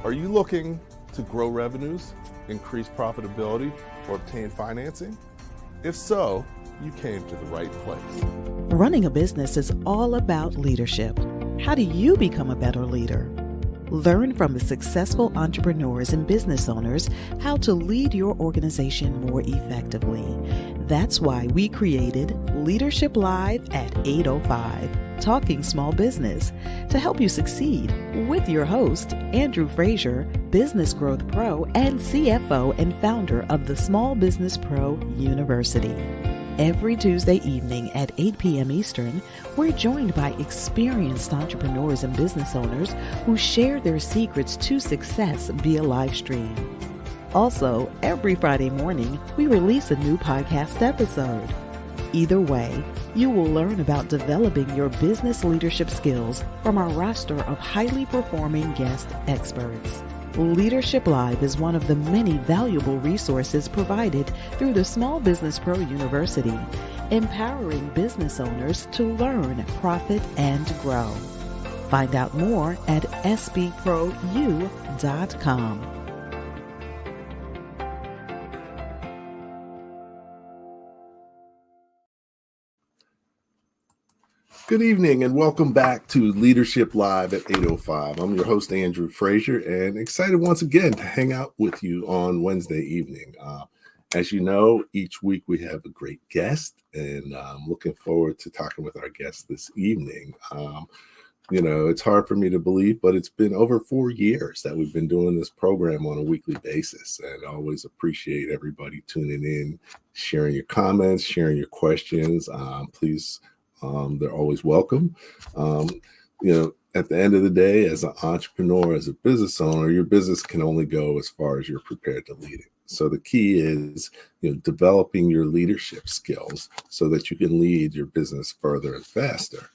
Are you looking to grow revenues, increase profitability, or obtain financing? If so, you came to the right place. Running a business is all about leadership. How do you become a better leader? Learn from the successful entrepreneurs and business owners how to lead your organization more effectively. That's why we created Leadership Live at 8:05, Talking Small Business, to help you succeed with your host, Andrew Frazier, Business Growth Pro and CFO and founder of the Small Business Pro University. Every Tuesday evening at 8 p.m. Eastern, we're joined by experienced entrepreneurs and business owners who share their secrets to success via live stream. Also, every Friday morning, we release a new podcast episode. Either way, you will learn about developing your business leadership skills from our roster of highly performing guest experts. Leadership Live is one of the many valuable resources provided through the Small Business Pro University, empowering business owners to learn, profit, and grow. Find out more at sbprou.com. Good evening and welcome back to Leadership Live at 8:05. I'm your host, Andrew Frazier, and excited once again to hang out with you on Wednesday evening. As you know, each week we have a great guest, and I'm looking forward to talking with our guest this evening. It's hard for me to believe, but it's been over 4 years that we've been doing this program on a weekly basis, and I always appreciate everybody tuning in, sharing your comments, sharing your questions. Please, they're always welcome. At the end of the day, as an entrepreneur, as a business owner, your business can only go as far as you're prepared to lead it. So the key is, developing your leadership skills so that you can lead your business further and faster.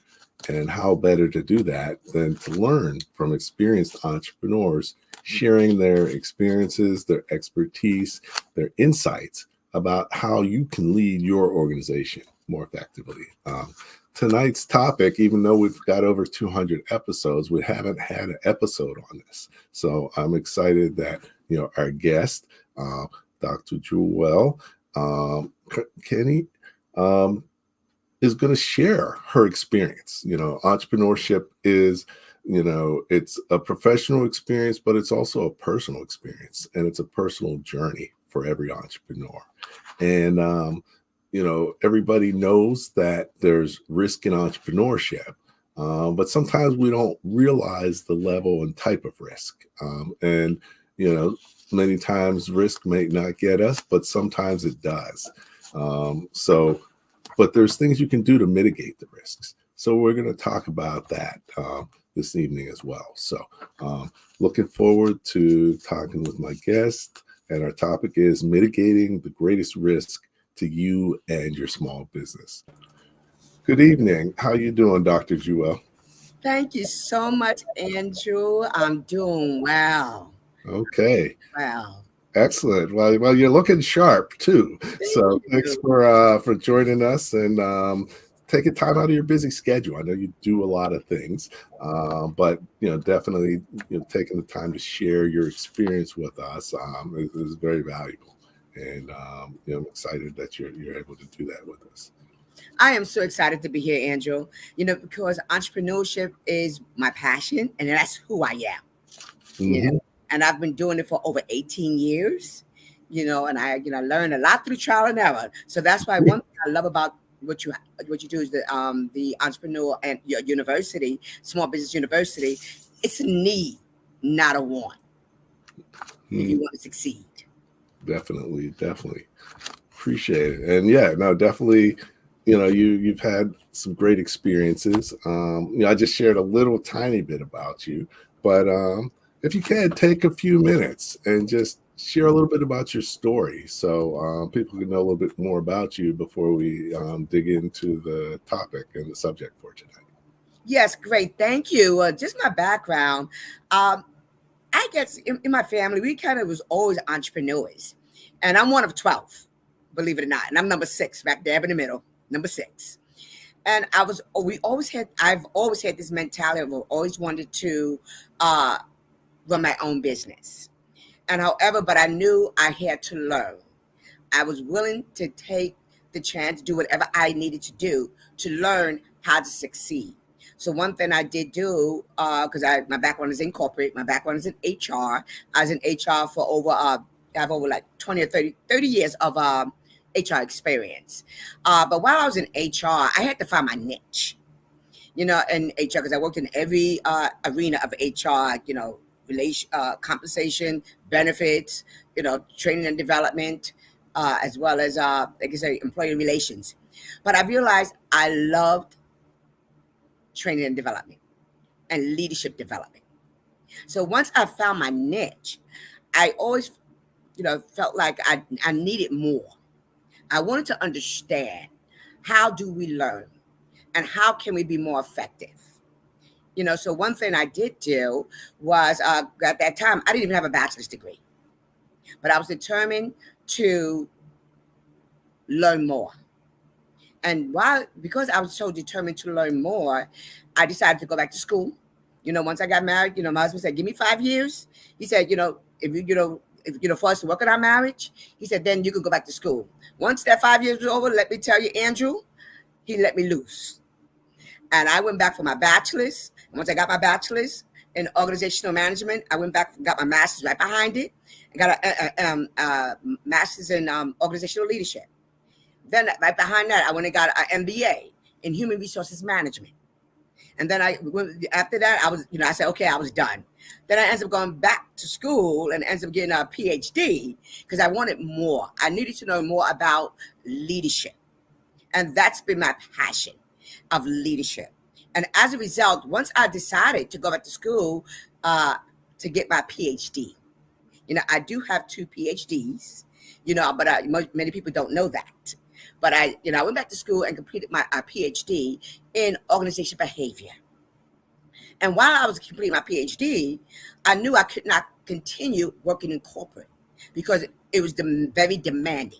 And how better to do that than to learn from experienced entrepreneurs, sharing their experiences, their expertise, their insights about how you can lead your organization more effectively. Tonight's topic, even though we've got over 200 episodes, we haven't had an episode on this. So I'm excited that, our guest, Dr. Julwel Kenney, is going to share her experience. Entrepreneurship is, it's a professional experience, but it's also a personal experience, and it's a personal journey for every entrepreneur. And, everybody knows that there's risk in entrepreneurship, but sometimes we don't realize the level and type of risk. Many times risk may not get us, but sometimes it does. But there's things you can do to mitigate the risks. So we're going to talk about that this evening as well. So looking forward to talking with my guest, and our topic is mitigating the greatest risk to you and your small business. Good evening. How you doing, Dr. Julwel? Thank you so much, Andrew. I'm doing well. Okay. Wow. Excellent. Well, you're looking sharp too. Thanks for joining us and taking time out of your busy schedule. I know you do a lot of things, but definitely taking the time to share your experience with us is very valuable. And I'm excited that you're able to do that with us. I am so excited to be here, Andrew. Because entrepreneurship is my passion, and that's who I am. Mm-hmm. And I've been doing it for over 18 years. And I learned a lot through trial and error. So that's why one thing I love about what you do is the entrepreneur and your university, Small Business University. It's a need, not a want. If you want to succeed. Definitely appreciate it. And definitely, you've had some great experiences. I just shared a little tiny bit about you, but if you can take a few minutes and just share a little bit about your story so people can know a little bit more about you before we dig into the topic and the subject for tonight. Yes, great. Thank you. Just my background. I guess in my family, we kind of was always entrepreneurs. And I'm one of 12, believe it or not. And I'm number 6, back there in the middle, number 6. And I've always had this mentality of always wanted to run my own business. And however, but I knew I had to learn. I was willing to take the chance, do whatever I needed to do to learn how to succeed. So one thing I did do, because my background is in corporate, my background is in HR. I was in HR for over, I have over like 20 or 30 years of HR experience. But while I was in HR, I had to find my niche, in HR, because I worked in every arena of HR, compensation, benefits, training and development, as well as, like I say, employee relations. But I realized I loved training and development and leadership development. So once I found my niche, I always, felt like I needed more. I wanted to understand, how do we learn and how can we be more effective? So one thing I did do was, at that time, I didn't even have a bachelor's degree, but I was determined to learn more. And because I was so determined to learn more, I decided to go back to school. Once I got married, my husband said, give me 5 years. He said, if for us to work on our marriage, he said, then you can go back to school. Once that 5 years was over, let me tell you, Andrew, he let me loose. And I went back for my bachelor's. And once I got my bachelor's in organizational management, I went back and got my master's right behind it. I got a master's in organizational leadership. Then right behind that, I went and got an MBA in human resources management. And then after that, I said, okay, I was done. Then I ended up going back to school and ended up getting a PhD because I wanted more. I needed to know more about leadership. And that's been my passion, of leadership. And as a result, once I decided to go back to school to get my PhD, I do have 2 PhDs, but many people don't know that. But I went back to school and completed my PhD in organizational behavior. And while I was completing my PhD, I knew I could not continue working in corporate because it was very demanding.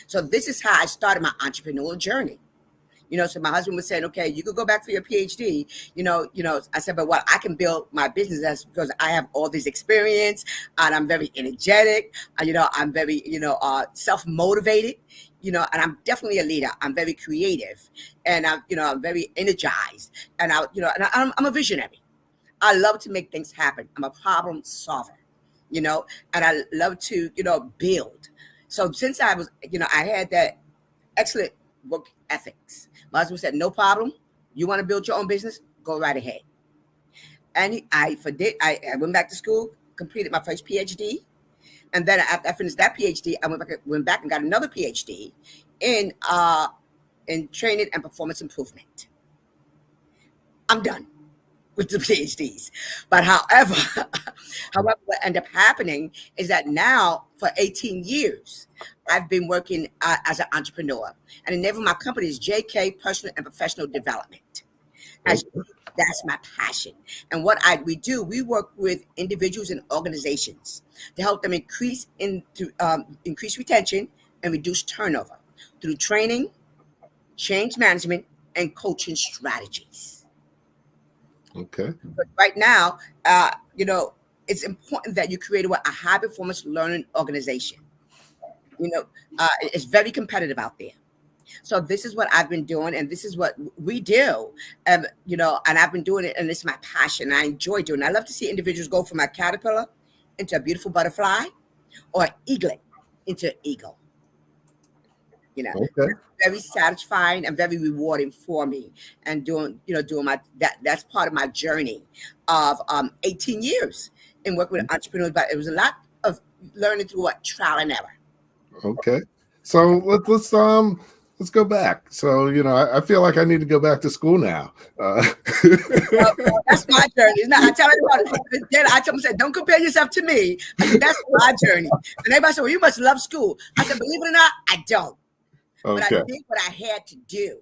So this is how I started my entrepreneurial journey. So my husband was saying, okay, you could go back for your PhD. I said, but what I can build my business as, because I have all this experience and I'm very energetic. I'm very, self-motivated, and I'm definitely a leader. I'm very creative and I'm very energized and I'm a visionary. I love to make things happen. I'm a problem solver, and I love to, build. So since I was, I had that excellent work ethics. My husband said, no problem. You want to build your own business? Go right ahead. And I went back to school, completed my first PhD. And then after I finished that PhD, I went back and got another PhD in training and performance improvement. I'm done with the PhDs. But however, what ended up happening is that now for 18 years, I've been working as an entrepreneur. And the name of my company is JK Personal and Professional Development. That's my passion. And what we do, we work with individuals and organizations to help them increase retention and reduce turnover through training, change management, and coaching strategies. Okay. But right now, it's important that you create a high performance learning organization. It's very competitive out there. So this is what I've been doing, and this is what we do, and I've been doing it, and it's my passion. I enjoy doing it. I love to see individuals go from a caterpillar into a beautiful butterfly, or an eaglet into an eagle. Okay. Very satisfying and very rewarding for me, and doing that's part of my journey of 18 years in working with entrepreneurs. But it was a lot of learning through trial and error. Okay. So let's go back. So, I feel like I need to go back to school now. Well, that's my journey. I tell everybody, I tell them, don't compare yourself to me. That's my journey. And everybody said, well, you must love school. I said, believe it or not, I don't. Okay. But I did what I had to do.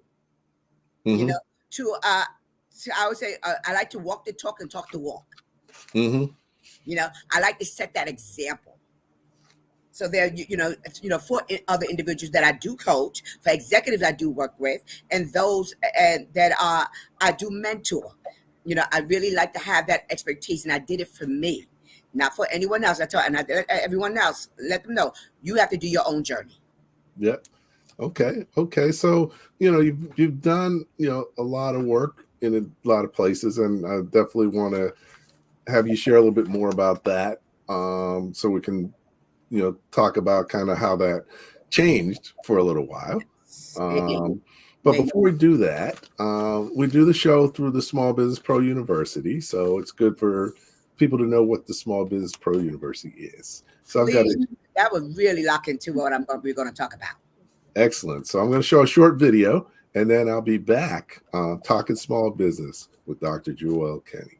Mm-hmm. I would say I like to walk the talk and talk the walk. Mm-hmm. I like to set that example. So there, for other individuals that I do coach, for executives I do work with, and those that I do mentor. I really like to have that expertise, and I did it for me. not for anyone else. I tell and everyone else, let them know you have to do your own journey. Yep. Okay. So, you've done, a lot of work in a lot of places, and I definitely want to have you share a little bit more about that, so we can, talk about kind of how that changed for a little while. But before we do that, we do the show through the Small Business Pro University. So it's good for people to know what the Small Business Pro University is. So that would really lock into what we're going to talk about. Excellent. So I'm going to show a short video, and then I'll be back talking small business with Dr. Julwel Kenney.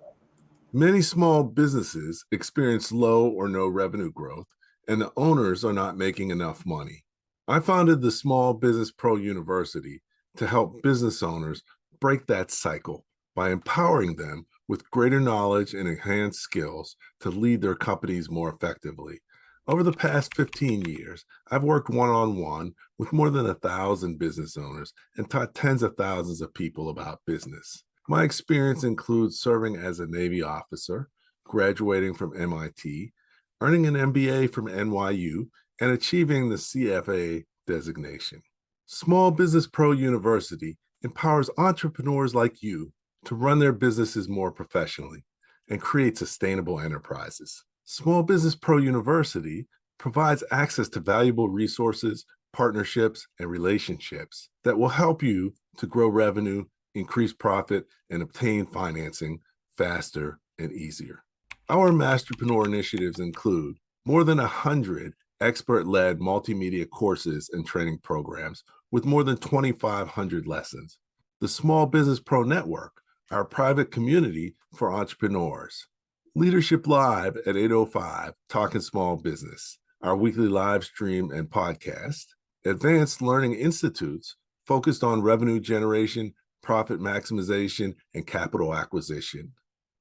Many small businesses experience low or no revenue growth, and the owners are not making enough money. I founded the Small Business Pro University to help business owners break that cycle by empowering them with greater knowledge and enhanced skills to lead their companies more effectively. Over the past 15 years, I've worked one-on-one with more than 1,000 business owners and taught tens of thousands of people about business. My experience includes serving as a Navy officer, graduating from MIT, earning an MBA from NYU, and achieving the CFA designation. Small Business Pro University empowers entrepreneurs like you to run their businesses more professionally and create sustainable enterprises. Small Business Pro University provides access to valuable resources, partnerships, and relationships that will help you to grow revenue, increase profit, and obtain financing faster and easier. Our Masterpreneur initiatives include more than 100 expert-led multimedia courses and training programs with more than 2,500 lessons. The Small Business Pro Network, our private community for entrepreneurs. Leadership Live at 8:05, Talking Small Business, our weekly live stream and podcast. Advanced Learning Institutes focused on revenue generation, profit maximization, and capital acquisition.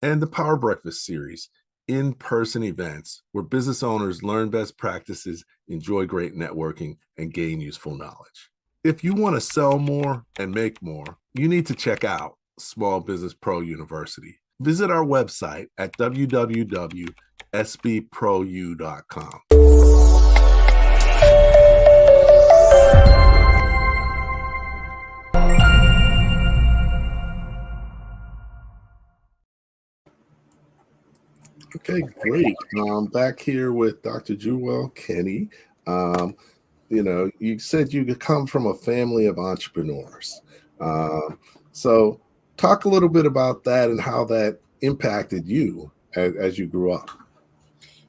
And the Power Breakfast series, in-person events where business owners learn best practices, enjoy great networking, and gain useful knowledge. If you want to sell more and make more, you need to check out Small Business Pro University. Visit our website at www.sbprou.com. Okay, great. Back here with Dr. Julwel Kenney. You said you could come from a family of entrepreneurs. So talk a little bit about that and how that impacted you as you grew up.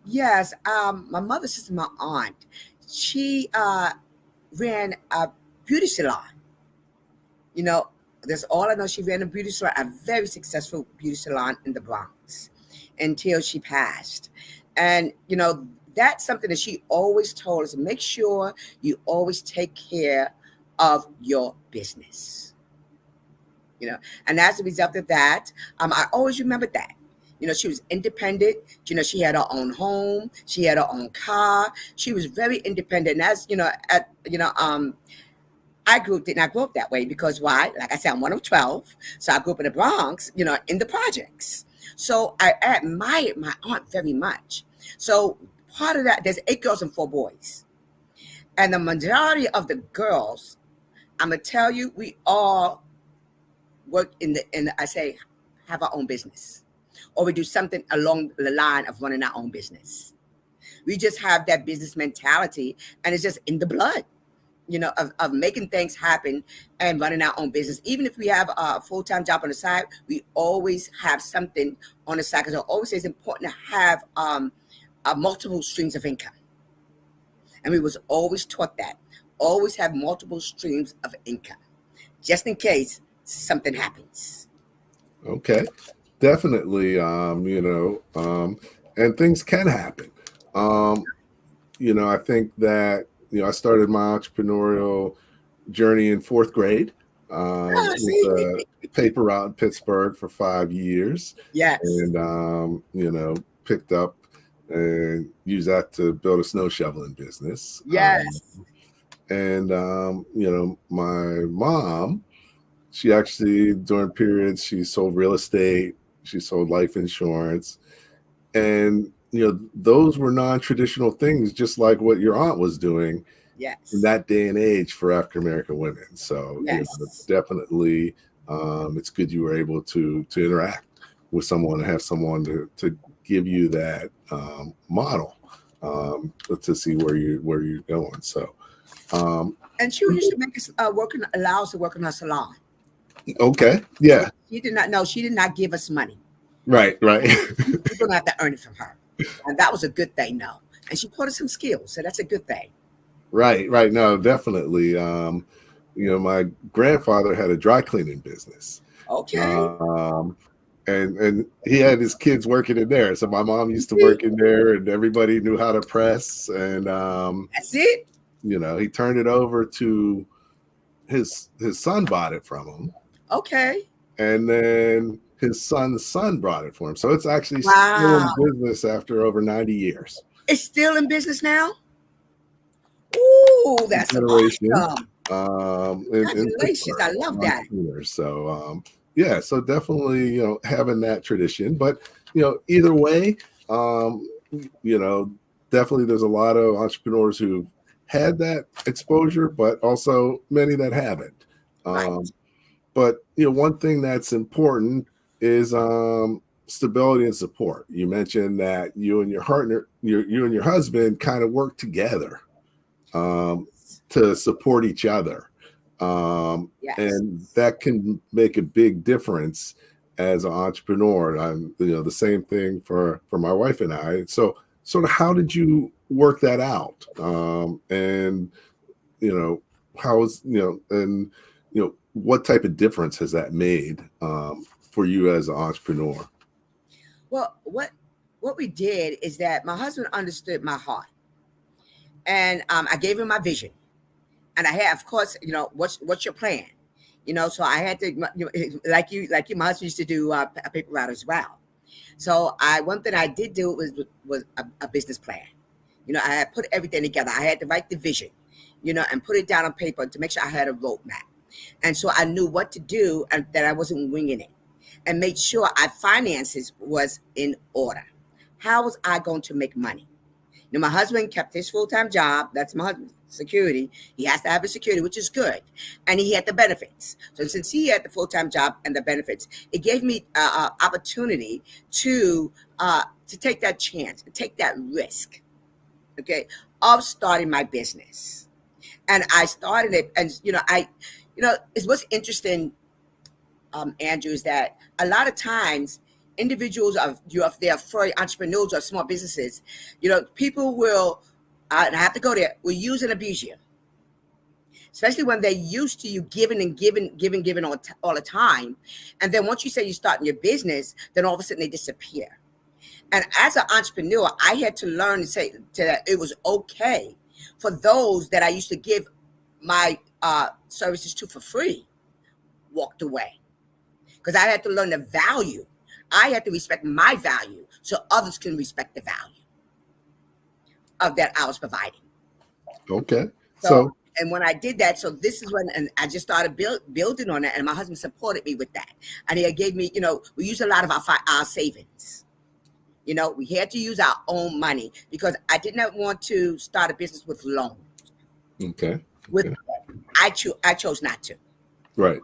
Yes, my mother's sister, my aunt, she ran a beauty salon. That's all I know. She ran a beauty salon, a very successful beauty salon in the Bronx until she passed. And, that's something that she always told us, make sure you always take care of your business. And as a result of that, I always remembered that. She was independent. She had her own home. She had her own car. She was very independent. And as I did not grow up that way because why? Like I said, I'm one of 12. So I grew up in the Bronx, in the projects. So I admired my aunt very much. So part of that, there's 8 girls and 4 boys. And the majority of the girls, I'm going to tell you, we all work have our own business. Or we do something along the line of running our own business. We just have that business mentality, and it's just in the blood, of making things happen and running our own business. Even if we have a full-time job on the side, we always have something on the side, because I always say it's important to have multiple streams of income. And we was always taught that. Always have multiple streams of income, just in case something happens. Okay. Definitely, and things can happen. I think that, I started my entrepreneurial journey in 4th grade with a paper route in Pittsburgh for 5 years. Yes. And, picked up and used that to build a snow shoveling business. Yes. My mom, she actually, during periods, she sold real estate. She sold life insurance. And, those were non-traditional things, just like what your aunt was doing in Yes. that day and age for African American women. So Yes. definitely, it's good you were able to interact with someone and have someone to give you that model, to see where you're going. So And she used to make us allow us to work in her salon. okay, yeah, She did not know. She did not give us money. right. We're gonna have to earn it from her, and that was a good thing. No, and she taught us some skills, so that's a good thing. Right. No, definitely. My grandfather had a dry cleaning business. Okay. Um, and he had his kids working in there. So my mom used to work in there, and everybody knew how to press. And That's it. he turned it over to his son bought it from him, Okay. and then his son's son brought it for him. So it's actually still Wow. in business after over 90 years. It's still in business now. Ooh, that's Generation. awesome. In Congratulations. I love that. So yeah, so definitely having that tradition, but either way, definitely there's a lot of entrepreneurs who had that exposure, but also many that haven't. Right. But one thing that's important is stability and support. You mentioned that you and your partner, you and your husband kind of work together to support each other. Yes. And that can make a big difference as an entrepreneur. And I'm, the same thing for my wife and I. So sort of how did you work that out? And, how is, and, what type of difference has that made for you as an entrepreneur? Well, what we did is that my husband understood my heart, and I gave him my vision, and I had, of course, what's your plan, so I had to, like you, my husband used to do a paper route as well. So one thing I did do was a business plan. I had put everything together. I had to write the vision, and put it down on paper to make sure I had a roadmap. And so I knew what to do and that I wasn't winging it, and made sure our finances was in order. How was I going to make money? My husband kept his full-time job. That's my husband, security. He has to have his security, which is good. And he had the benefits. So since he had the full-time job and the benefits, it gave me opportunity to take that chance, take that risk, okay, of starting my business. And I started it, and it's what's interesting, Andrew, is that a lot of times individuals they're afraid, entrepreneurs or small businesses, people will, and I have to go there, will use and abuse you, especially when they're used to you giving and giving all the time. And then once you say you're starting your business, then all of a sudden they disappear. And as an entrepreneur, I had to learn to say that it was okay for those that I used to give my services to for free walked away, because I had to learn the value. I had to respect my value so others can respect the value of that I was providing. Okay. So and when I did that, so this is when, and I just started building on that, and my husband supported me with that, and he gave me, we used a lot of our savings. We had to use our own money because I did not want to start a business with loans. Okay. I chose not to. Right.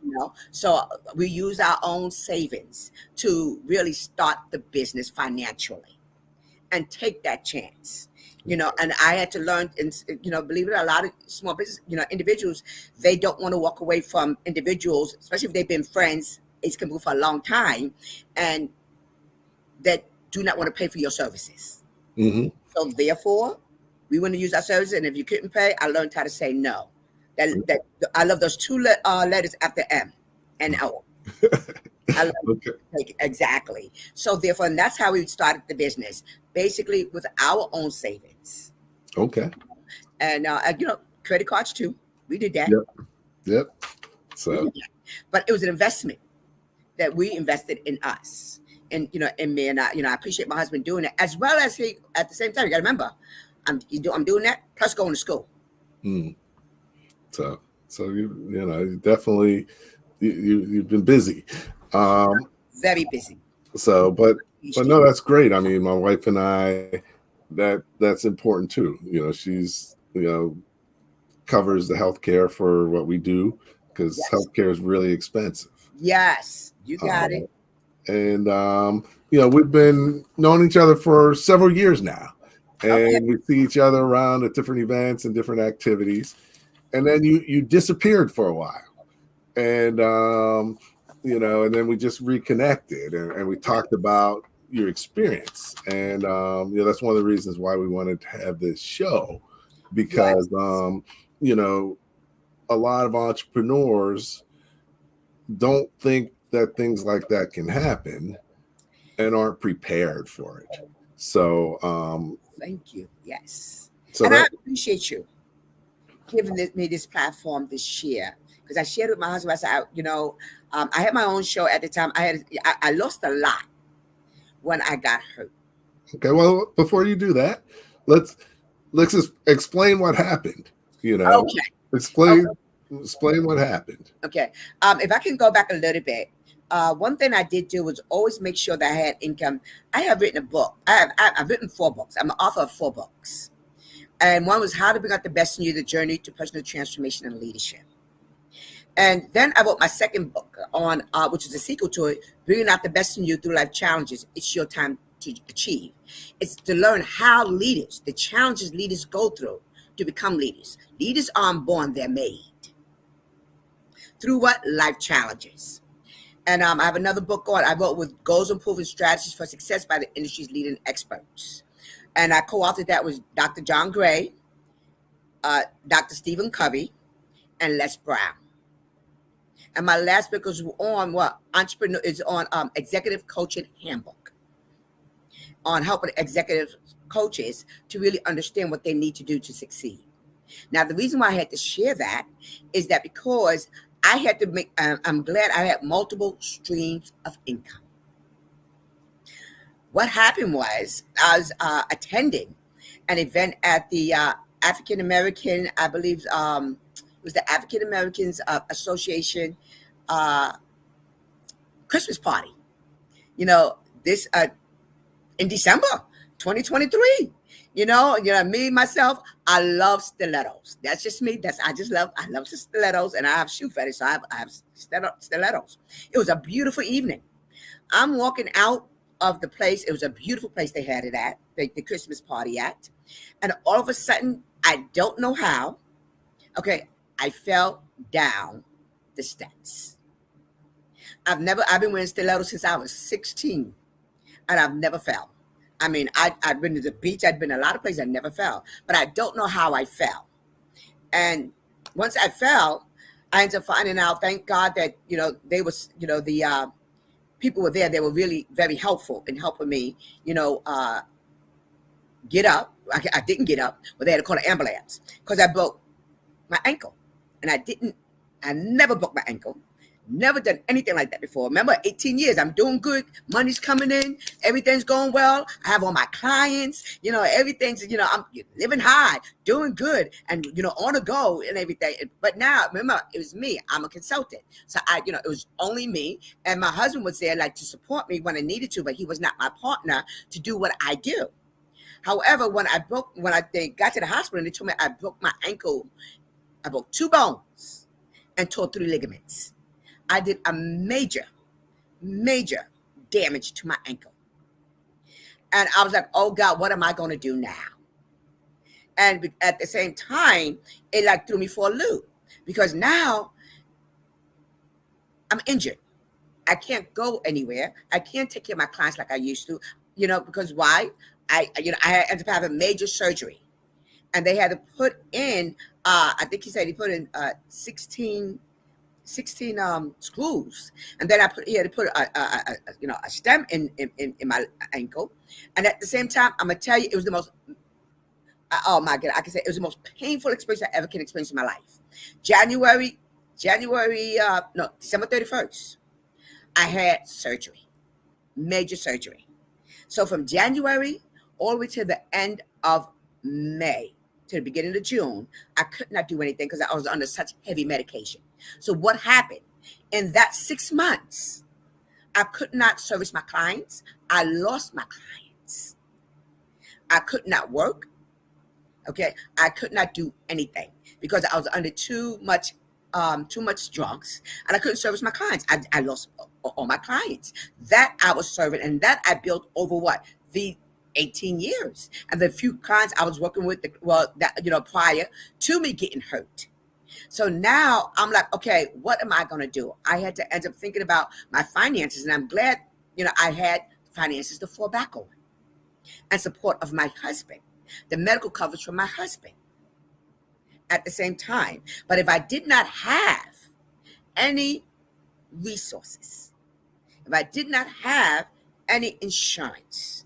So we use our own savings to really start the business financially and take that chance. And I had to learn, and believe it or not, a lot of small business, individuals, they don't want to walk away from individuals, especially if they've been friends, it's can move for a long time, and that do not want to pay for your services. Mm-hmm. So therefore, we want to use our services, and if you couldn't pay, I learned how to say no. That I love those two letters after M and O. I love exactly. So therefore, and that's how we started the business, basically with our own savings. Okay. And credit cards too. We did that. Yep. So, but it was an investment that we invested in us, and in me, and I appreciate my husband doing it, as well as he at the same time. You got to remember, I'm doing that plus going to school. So you definitely you've been busy. Very busy. So, but But no, that's great. I mean, my wife and I, that's important too. She's, covers the healthcare for what we do, because Yes. healthcare is really expensive. Yes, you got it. And we've been knowing each other for several years now, and we see each other around at different events and different activities. And then you disappeared for a while, and and then we just reconnected, and we talked about your experience, and that's one of the reasons why we wanted to have this show, because a lot of entrepreneurs don't think that things like that can happen and aren't prepared for it. So thank you. Yes. So and I appreciate you giving me this platform this year, because I shared with my husband. I said, I had my own show at the time. I lost a lot when I got hurt. Okay, well, before you do that, let's just explain what happened. Okay. Explain what happened. Okay. If I can go back a little bit, one thing I did do was always make sure that I had income. I have written a book. I've written 4 books. I'm an author of 4 books. And one was How to Bring Out the Best in You, The Journey to Personal Transformation and Leadership. And then I wrote my second book on, which is a sequel to it, Bringing Out the Best in You Through Life Challenges. It's your time to achieve. It's to learn how leaders, the challenges leaders go through to become leaders. Leaders aren't born, they're made. Through what? Life challenges. And I have another book I wrote with Goals and Proven Strategies for Success by the industry's leading experts. And I co-authored that with Dr. John Gray, Dr. Stephen Covey, and Les Brown. And my last book is on Executive Coaching Handbook, on helping executive coaches to really understand what they need to do to succeed. Now, the reason why I had to share that is that because I had to make, I'm glad I had multiple streams of income. What happened was I was attending an event at the African American, I believe it was the African Americans Association Christmas party. This in December 2023. Me myself, I love stilettos. That's just me. I love the stilettos, and I have shoe fetish, so I have stilettos. It was a beautiful evening. I'm walking out of the place. It was a beautiful place they had it at, the Christmas party at. And all of a sudden, I don't know how, I fell down the steps. I've been wearing stilettos since I was 16, and I've never fell. I mean, I've been to the beach. I've been a lot of places. I never fell, but I don't know how I fell. And once I fell, I ended up finding out, thank God that, they was, the people were there. They were really very helpful in helping me, get up. I didn't get up, but they had to call an ambulance because I broke my ankle. And I never broke my ankle. Never done anything like that before. Remember, 18 years, I'm doing good. Money's coming in. Everything's going well. I have all my clients, everything's, I'm living high, doing good, and, on the go and everything. But now, remember, it was me. I'm a consultant. So it was only me. And my husband was there to support me when I needed to, but he was not my partner to do what I do. However, when I got to the hospital, they told me I broke my ankle. I broke 2 bones and tore 3 ligaments. I did a major damage to my ankle. And I was like, oh God, what am I going to do now? And at the same time, it threw me for a loop, because now I'm injured. I can't go anywhere. I can't take care of my clients like I used to, because why? I ended up having major surgery, and they had to put in, I think he said he put in 16 screws, and then he had to put a stem in my ankle. And at the same time, I'm gonna tell you, it was the most, oh my God, I can say it was the most painful experience I ever can experience in my life. December 31st, I had surgery, major surgery. So from January all the way to the end of May, to the beginning of June, I could not do anything because I was under such heavy medication. So what happened? In that 6 months, I could not service my clients. I lost my clients. I could not work. Okay, I could not do anything because I was under too much drugs, and I couldn't service my clients. I lost all my clients that I was serving, and that I built over what, the 18 years, and the few clients I was working with, prior to me getting hurt. So now I'm like, okay, what am I going to do? I had to end up thinking about my finances, and I'm glad, I had finances to fall back on, and support of my husband, the medical coverage from my husband at the same time. But if I did not have any resources, if I did not have any insurance,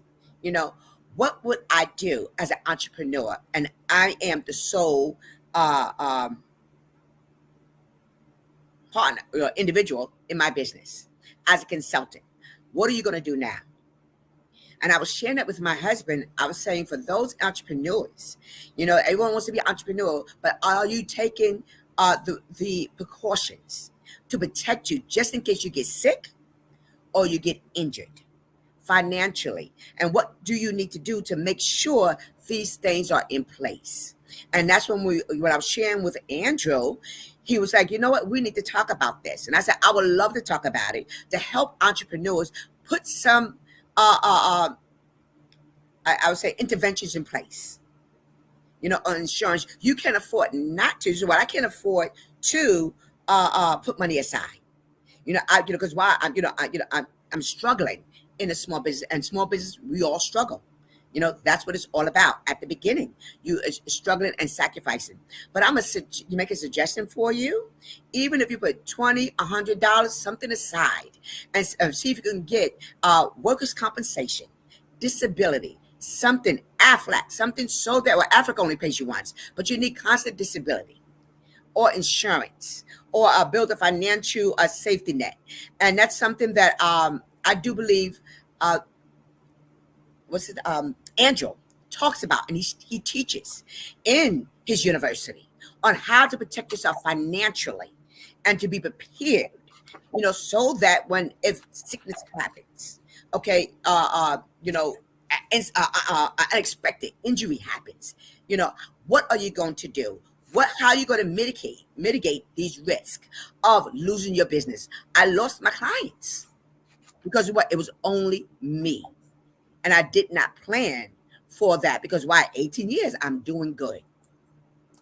what would I do as an entrepreneur? And I am the sole partner, individual in my business as a consultant. What are you going to do now? And I was sharing that with my husband. I was saying, for those entrepreneurs, everyone wants to be an entrepreneur, but are you taking the precautions to protect you just in case you get sick or you get injured financially? And what do you need to do to make sure these things are in place? And that's when I was sharing with Andrew, he was like, you know what, we need to talk about this. And I said, I would love to talk about it to help entrepreneurs put some I would say interventions in place, on insurance. You can afford not to. So what I can't afford to put money aside, because why I'm struggling in a small business, and small business, we all struggle. That's what it's all about at the beginning. You struggling and sacrificing. But you make a suggestion for you. Even if you put $20, $100, something aside, and see if you can get workers' compensation, disability, something, AFLAC, something, so that, well, AFLAC only pays you once, but you need constant disability or insurance, or build a financial safety net. And that's something that I do believe Andrew talks about, and he teaches in his university on how to protect yourself financially and to be prepared, so that when, if sickness happens, okay, unexpected injury happens, what are you going to do? How are you going to mitigate these risks of losing your business? I lost my clients because it was only me. And I did not plan for that, because why? 18 years, I'm doing good.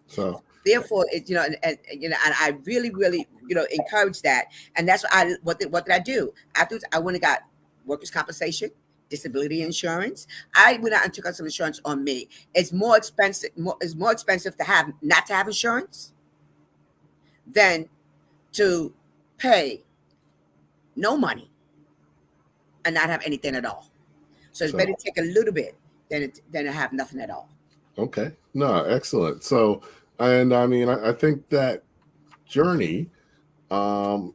So therefore, and I really, really, encourage that. And that's what did I do? Afterwards, I went and got workers' compensation, disability insurance. I went out and took out some insurance on me. It's more expensive. It's more expensive to not to have insurance than to pay no money and not have anything at all. So it's better to take a little bit than to have nothing at all. Okay. No, excellent. So, and I mean, I think that journey, in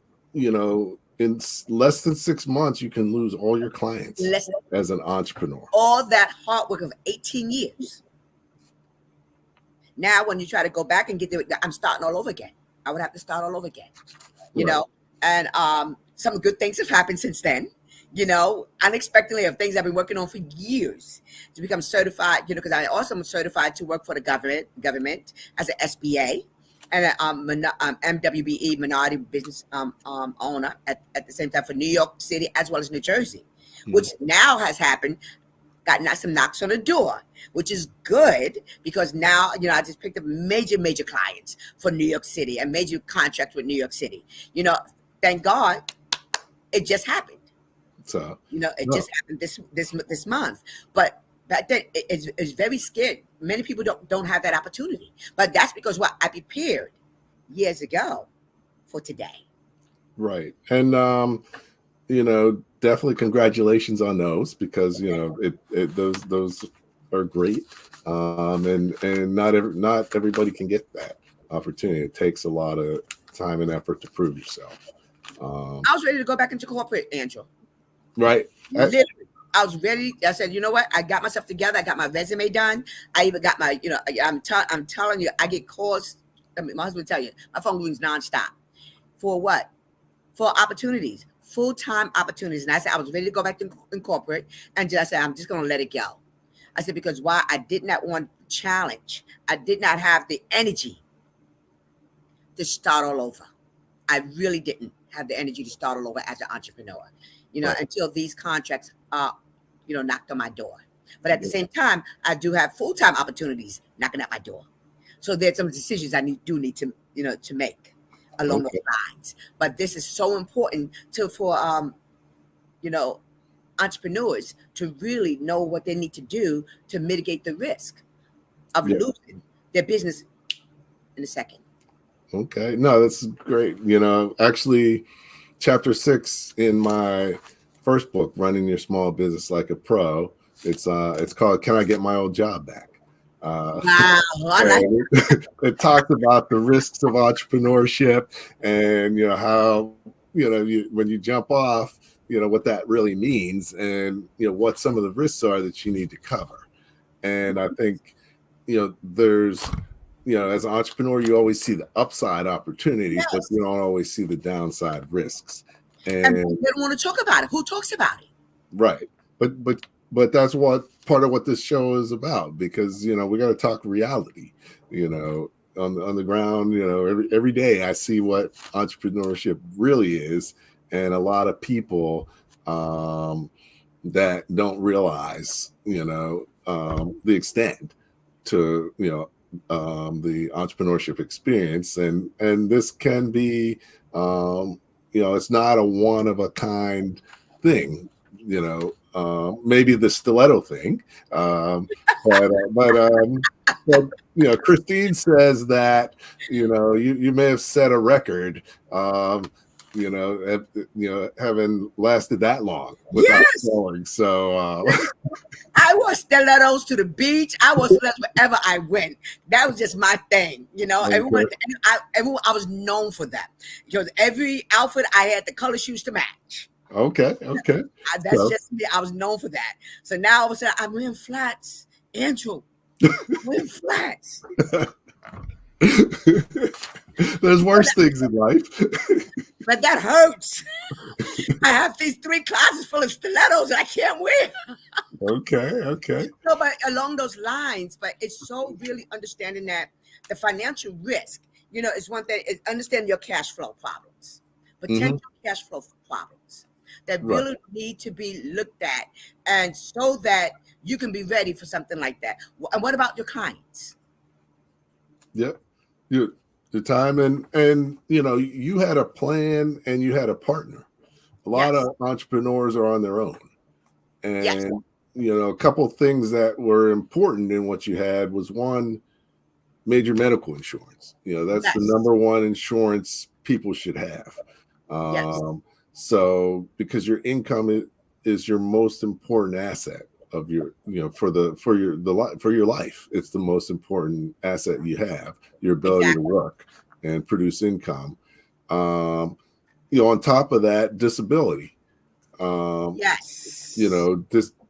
less than 6 months, you can lose all your clients as an entrepreneur. All that hard work of 18 years. Now, when you try to go back and get there, I'm starting all over again. I would have to start all over again, and some good things have happened since then. Unexpectedly, of things I've been working on for years to become certified, because I also am certified to work for the government as an SBA and MWBE, minority business owner at the same time for New York City as well as New Jersey, which now has happened. Got some knocks on the door, which is good, because now, I just picked up major clients for New York City and major contracts with New York City. Thank God it just happened. So it just happened this month, but back then it's very scary. Many people don't have that opportunity, but that's because I prepared years ago for today. Right, and definitely congratulations on those, because those are great, and not everybody can get that opportunity. It takes a lot of time and effort to prove yourself. I was ready to go back into corporate, Andrew. Right. Literally, I was ready. I said, you know what? I got myself together. I got my resume done. I even got my, I'm telling you, I get calls. My husband will tell you, my phone rings nonstop. For what? For opportunities, full-time opportunities. And I said, I was ready to go back to in corporate. And I said, I'm just going to let it go. I said, because why? I did not want challenge. I did not have the energy to start all over. I really didn't have the energy to start all over as an entrepreneur, until these contracts are, knocked on my door. But at the same time, I do have full-time opportunities knocking at my door. So there's some decisions I need to, to make along those lines. But this is so important for entrepreneurs to really know what they need to do to mitigate the risk of losing their business in a second. Okay. No, that's great. Actually, chapter 6 in my first book, Running Your Small Business Like a Pro, it's called Can I Get My Old Job Back? Wow. It talks about the risks of entrepreneurship and, how, when you jump off, what that really means and, what some of the risks are that you need to cover. And I think, there's, as an entrepreneur, you always see the upside opportunities, but you don't always see the downside risks. And they don't want to talk about it. Who talks about it? Right. But that's what part of what this show is about, because, we got to talk reality, on the ground, every day I see what entrepreneurship really is. And a lot of people that don't realize, the extent to, the entrepreneurship experience. And this can be, it's not a one of a kind thing, maybe the stiletto thing. But Christine says that, you may have set a record, having lasted that long without falling. So I wore stilettos to the beach. I wore stilettos wherever I went. That was just my thing. Everyone, I was known for that because every outfit I had the color shoes to match. Okay. That's just me. I was known for that. So now all of a sudden I'm wearing flats. Andrew, wearing flats. There's worse things in life. But that hurts. I have these 3 closets full of stilettos that I can't wear. Okay. No, but along those lines, but it's so really understanding that the financial risk, is one thing, is understanding your cash flow problems, potential cash flow problems that really need to be looked at, and so that you can be ready for something like that. And what about your clients? Yep. The time and you had a plan and you had a partner. A lot of entrepreneurs are on their own. And a couple of things that were important in what you had was, one, major medical insurance. That's the number one insurance people should have. So because your income is your most important asset of your, for your life. It's the most important asset you have, your ability to work and produce income. On top of that, disability.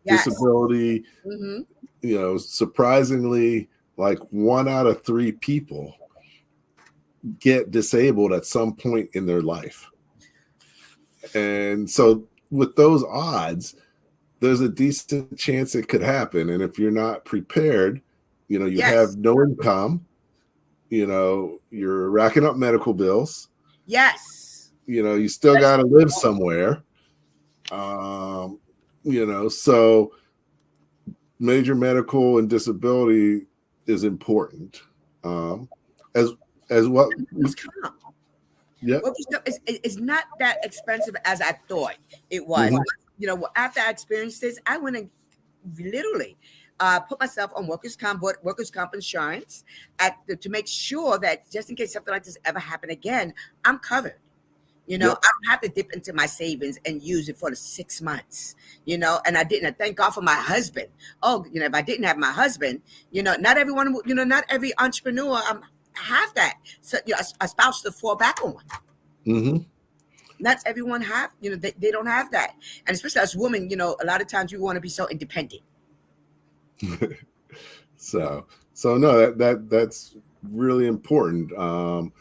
Disability, surprisingly, like 1 out of 3 people get disabled at some point in their life. And so with those odds, there's a decent chance it could happen. And if you're not prepared, you have no income, you're racking up medical bills. You still got to live somewhere. So major medical and disability is important. As well. It's not that expensive as I thought it was. After I experienced this, I went and literally put myself on workers' comp insurance to make sure that just in case something like this ever happen again, I'm covered. I don't have to dip into my savings and use it for the 6 months, and I didn't. I thank God for my husband. If I didn't have my husband, not everyone, not every entrepreneur have that. So, a spouse to fall back on. Not everyone have, they don't have that. And especially as women, a lot of times you want to be so independent. So no, that's really important. So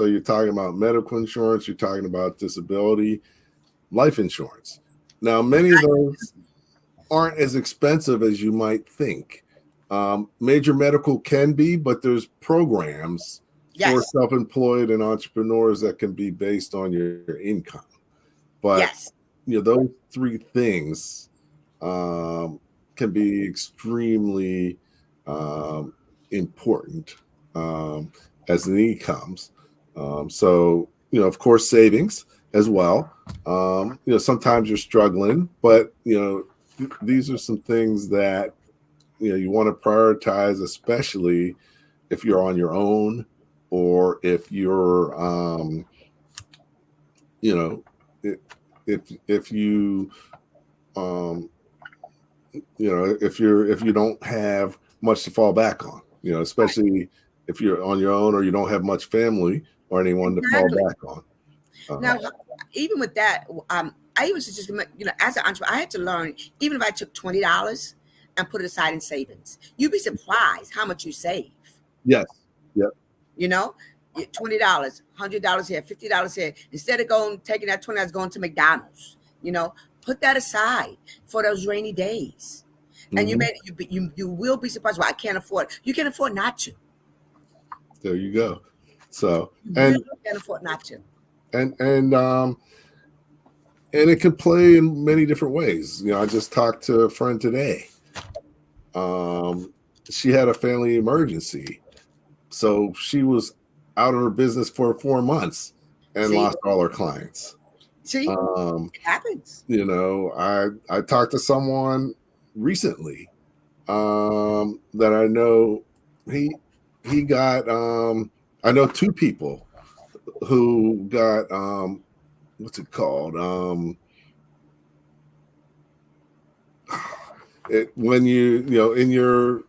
you're talking about medical insurance, you're talking about disability. life insurance. Now, many of those aren't as expensive as you might think. Major medical can be, but there's programs for Yes. self-employed and entrepreneurs that can be based on your income. But Yes. those three things can be extremely important as the need comes. So, of course, savings as well. Sometimes you're struggling, but these are some things that you want to prioritize, especially if you're on your own, or if you're if you if you don't have much to fall back on, especially if you're on your own or you don't have much family or anyone to fall back on. Now, even with that, I even suggest, as an entrepreneur, I had to learn, even if I took $20 and put it aside in savings, you'd be surprised how much you save. Yes. Yep. $20, $100 here, $50 here. Instead of taking that $20 going to McDonald's, put that aside for those rainy days. And you will be surprised. Well, I can't afford. You can afford not to. There you go. So you really can't afford not to. And it can play in many different ways. I just talked to a friend today. She had a family emergency, so she was out of her business for 4 months and lost all her clients. See, it happens. I talked to someone recently that I know. He got. I know 2 people who got what's it called? When in your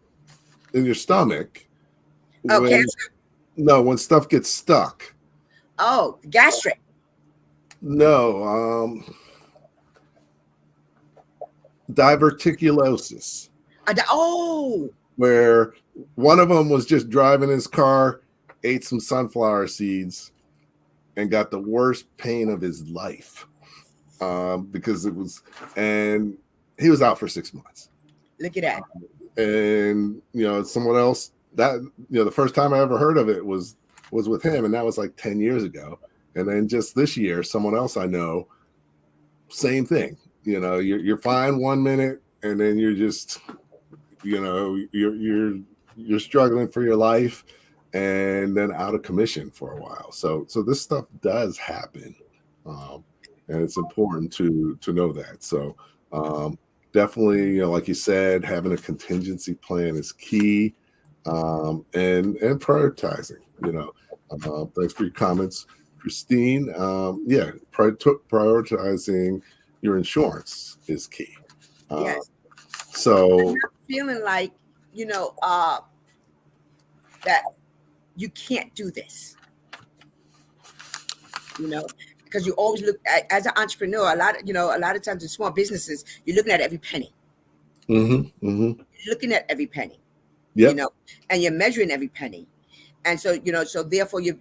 stomach. Cancer? No, when stuff gets stuck. Oh, gastric. No, diverticulosis. Where one of them was just driving his car, ate some sunflower seeds, and got the worst pain of his life because and he was out for 6 months. Look at that. And someone else that the first time I ever heard of it was with him, and that was like 10 years ago. And then just this year, someone else I know, same thing. You're fine 1 minute, and then you're just you're struggling for your life, and then out of commission for a while. So this stuff does happen, and it's important to know that. So definitely, like you said, having a contingency plan is key, and prioritizing. Thanks for your comments, Christine. Prioritizing your insurance is key. Yes. So I'm feeling like that you can't do this, because you always look at, as an entrepreneur, a lot of times in small businesses, you're looking at every penny. You're looking at every penny. Yep. And you're measuring every penny. And so, so therefore you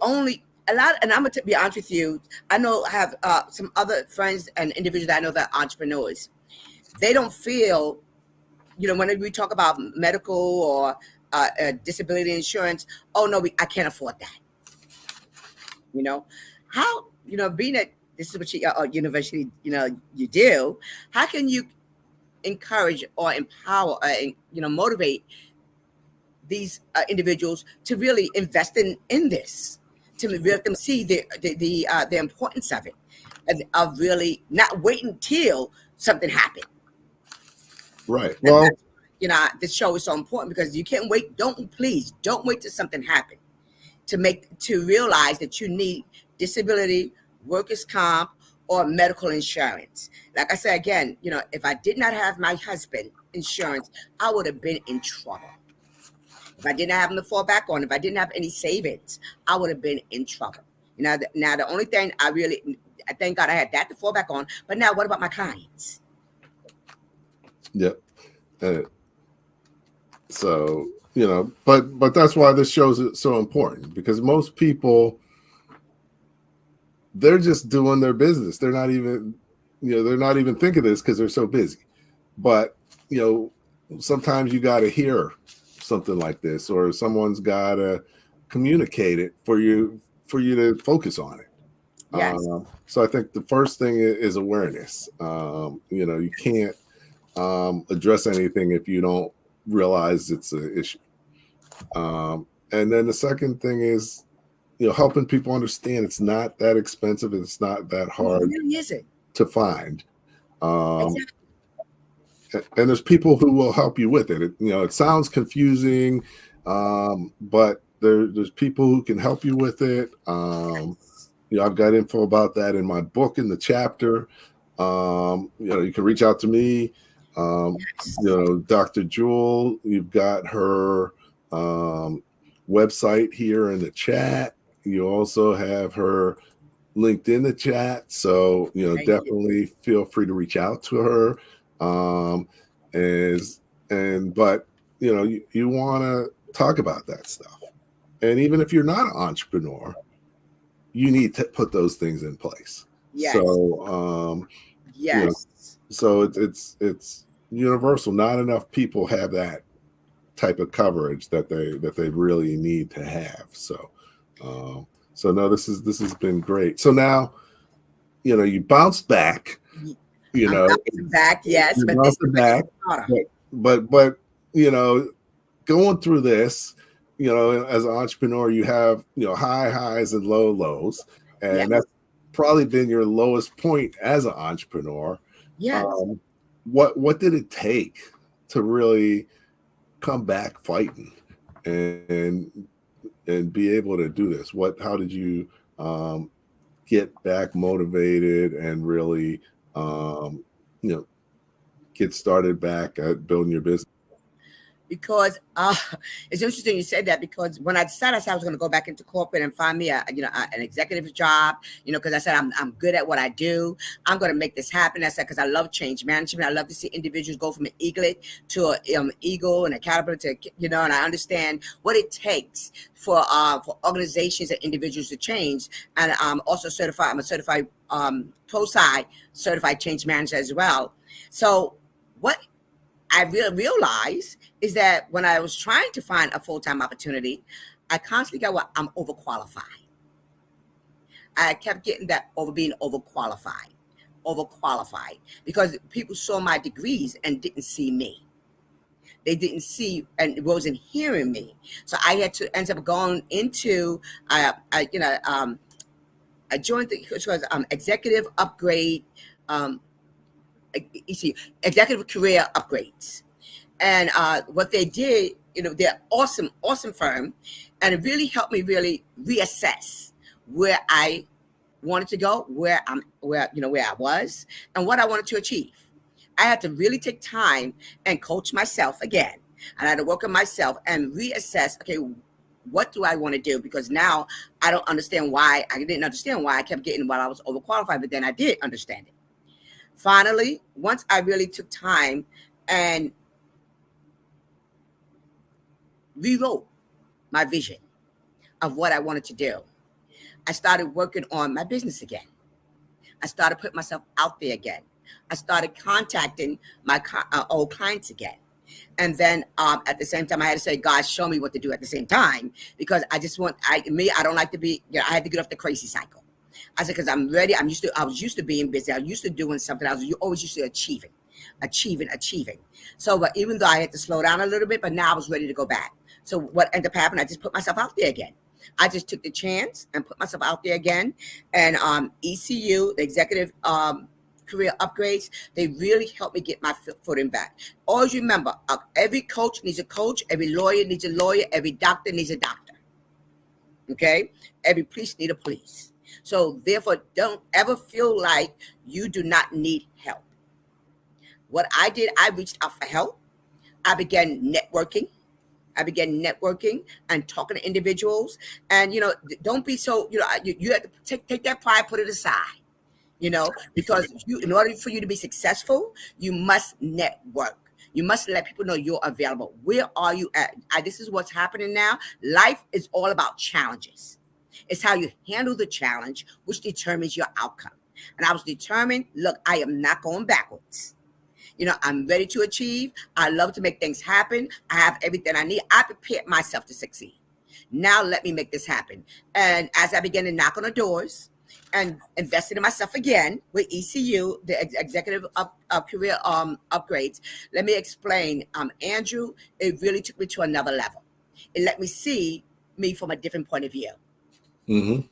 only a lot. And I'm going to be honest with you. I have some other friends and individuals that I know that are entrepreneurs. They don't feel, when we talk about medical or disability insurance, oh no, I can't afford that. How, being at, this is what university, you do, how can you encourage or empower, motivate these individuals to really invest in this, to let them see the importance of it, and of really not waiting until something happened. Right. Well, this show is so important because you can't wait. Please don't wait till something happened to realize that you need disability, workers' comp, or medical insurance. Like I said again, if I did not have my husband insurance, I would have been in trouble. If I didn't have him to fall back on, if I didn't have any savings, I would have been in trouble. Now the only thing I thank God I had that to fall back on. But now, what about my clients? Yep. So, but that's why this show is so important, because most people they're just doing their business. They're not even, they're not even thinking this because they're so busy. But, sometimes you got to hear something like this, or someone's got to communicate it for you to focus on it. Yes. So I think the first thing is awareness. You can't address anything if you don't realize it's an issue. And then the second thing is, helping people understand it's not that expensive and it's not that hard to find. Exactly. And there's people who will help you with it. It sounds confusing, but there's people who can help you with it. I've got info about that in my book in the chapter. You can reach out to me. Dr. Jewel, you've got her website here in the chat. You also have her linked in the chat. So, definitely feel free to reach out to her. But you want to talk about that stuff. And even if you're not an entrepreneur, you need to put those things in place. Yes. So, so it's universal. Not enough people have that type of coverage that they really need to have. So no, this has been great. So now, you bounce back. Back, yes, but going through this, as an entrepreneur, you have high highs and low lows, and that's probably been your lowest point as an entrepreneur. Yes. What did it take to really come back fighting and be able to do this? How did you get back motivated and really get started back at building your business? Because it's interesting you said that, because when I decided I was going to go back into corporate and find me an executive job, because I said I'm good at what I do. I'm going to make this happen. I said, because I love change management. I love to see individuals go from an eaglet to an eagle and a caterpillar to, and I understand what it takes for organizations and individuals to change. And I'm also certified. I'm a certified ProSci certified change manager as well. So what I realized is that when I was trying to find a full-time opportunity, I constantly got I'm overqualified. I kept getting that being overqualified, because people saw my degrees and didn't see me. They didn't see and wasn't hearing me. So I had to end up going into, I joined the executive upgrade, executive career upgrades. And what they did, they're awesome firm, and it really helped me really reassess where I wanted to go, where I was, and what I wanted to achieve. I had to really take time and coach myself again, and I had to work on myself and reassess. Okay, what do I want to do? Because now I didn't understand why I kept getting while I was overqualified, but then I did understand it. Finally, once I really took time and rewrote my vision of what I wanted to do, I started working on my business again. I started putting myself out there again. I started contacting my old clients again. And then at the same time, I had to say, God, show me what to do at the same time, because I don't like to be, I had to get off the crazy cycle. I said, because I'm ready. I was used to being busy. I was used to doing something. I was always used to achieving. So, but even though I had to slow down a little bit, but now I was ready to go back. So what ended up happening, I just put myself out there again. I just took the chance and put myself out there again. And ECU, the executive career upgrades, they really helped me get my footing back. Always remember, every coach needs a coach. Every lawyer needs a lawyer. Every doctor needs a doctor. Okay? Every police needs a police. So therefore, don't ever feel like you do not need help. What I did, I reached out for help. I began networking and talking to individuals. And, don't be so, you have to take that pride, put it aside, because in order for you to be successful, you must network. You must let people know you're available. Where are you at? This is what's happening now. Life is all about challenges. It's how you handle the challenge, which determines your outcome. And I was determined, look, I am not going backwards. I'm ready to achieve. I love to make things happen. I have everything I need. I prepared myself to succeed. Now let me make this happen. And as I began to knock on the doors and invested in myself again with ECU, the executive career upgrades, let me explain, Andrew, it really took me to another level. It let me see me from a different point of view. Mm-hmm.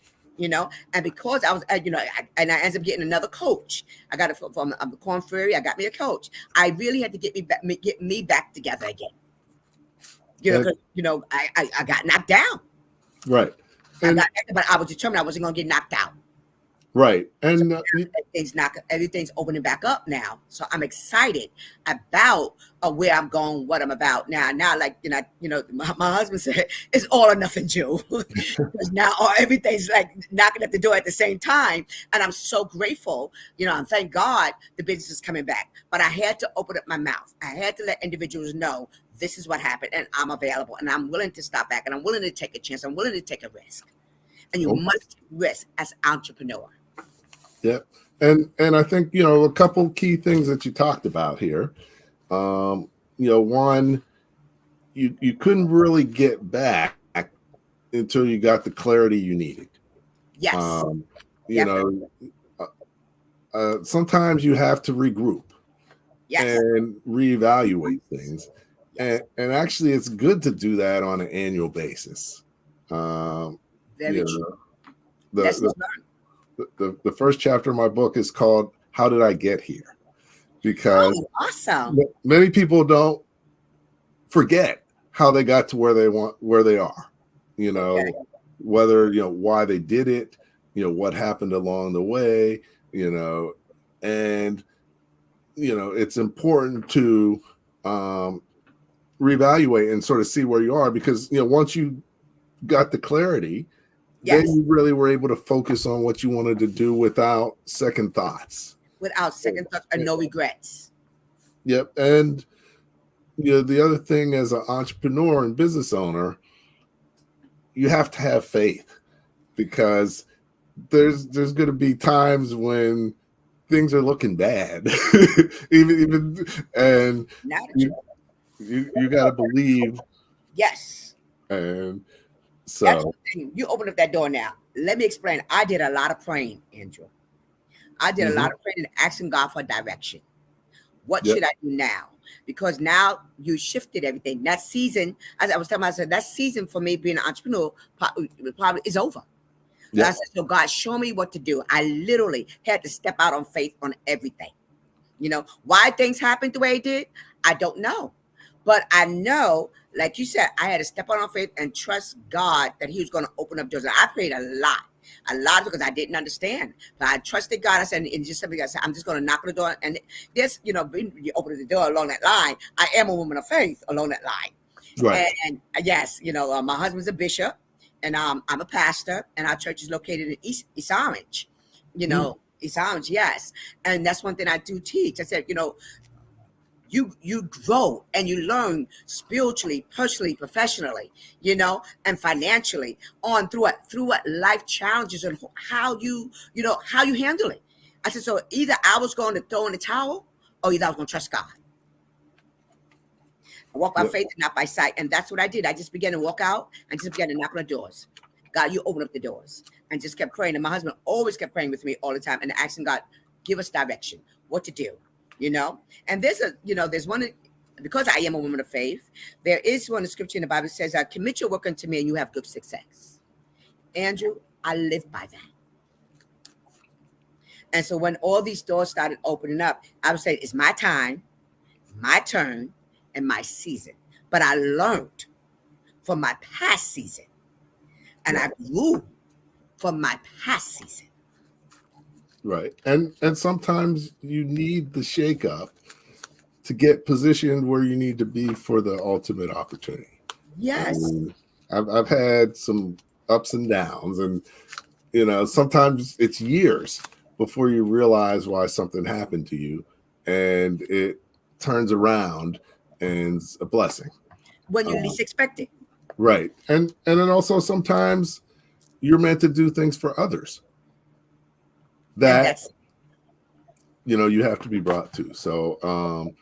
And because I was, I ended up getting another coach. I got it from the Corn Ferry. I got me a coach. I really had to get me back together again. I got knocked down. Right. But I was determined I wasn't going to get knocked out. Right. And everything's opening back up now. So I'm excited about where I'm going, what I'm about now. Now, like, my husband said, it's all or nothing, Joe. Because now everything's like knocking at the door at the same time. And I'm so grateful, and thank God the business is coming back. But I had to open up my mouth. I had to let individuals know this is what happened and I'm available and I'm willing to stop back and I'm willing to take a chance. I'm willing to take a risk. And you must take risk as an entrepreneur. Yeah. And I think, a couple key things that you talked about here. One, you couldn't really get back until you got the clarity you needed. Yes. Sometimes you have to regroup. Yes. And reevaluate things. Yes. And actually it's good to do that on an annual basis. Very true. The first chapter of my book is called How Did I Get Here? Because awesome. Many people don't forget how they got to where they are, whether, why they did it, what happened along the way, and, it's important to reevaluate and sort of see where you are because, once you got the clarity, yes, then you really were able to focus on what you wanted to do without second thoughts. Without second thoughts and no regrets. Yep. And, the other thing as an entrepreneur and business owner, you have to have faith because there's going to be times when things are looking bad, even and you got to believe. Yes. And so you open up that door now. Let me explain. I did a lot of praying, Andrew. I did a lot of praying and asking God for direction. What should I do now? Because now you shifted everything. That season, as I was telling myself, that season for me being an entrepreneur probably is over. I said, so God, show me what to do. I literally had to step out on faith on everything. Why things happened the way it did, I don't know. But I know, like you said, I had to step out on faith and trust God that he was going to open up doors. And I prayed a lot because I didn't understand. But I trusted God. I said, and just something I said, I'm just going to knock on the door. And this, you open the door along that line. I am a woman of faith along that line. Right. And yes, my husband's a bishop and I'm a pastor and our church is located in East Orange, East Orange. Yes. And that's one thing I do teach. I said, you grow and you learn spiritually, personally, professionally, and financially through life challenges and how you handle it. I said, so either I was going to throw in the towel or either I was going to trust God. I walk by faith and not by sight. And that's what I did. I just began to walk out and just began to knock on the doors. God, you open up the doors and just kept praying. And my husband always kept praying with me all the time and asking God, give us direction, what to do. And there's one, because I am a woman of faith, there is one scripture in the Bible that says, commit your work unto me and you have good success. Andrew, I live by that. And so when all these doors started opening up, I would say, it's my time, my turn, and my season. But I learned from my past season and I grew from my past season. Right. And sometimes you need the shakeup to get positioned where you need to be for the ultimate opportunity. Yes. I've had some ups and downs and, sometimes it's years before you realize why something happened to you and it turns around and it's a blessing. When you least expect it. Right. And then also sometimes you're meant to do things for others And that that's you have to be brought to. So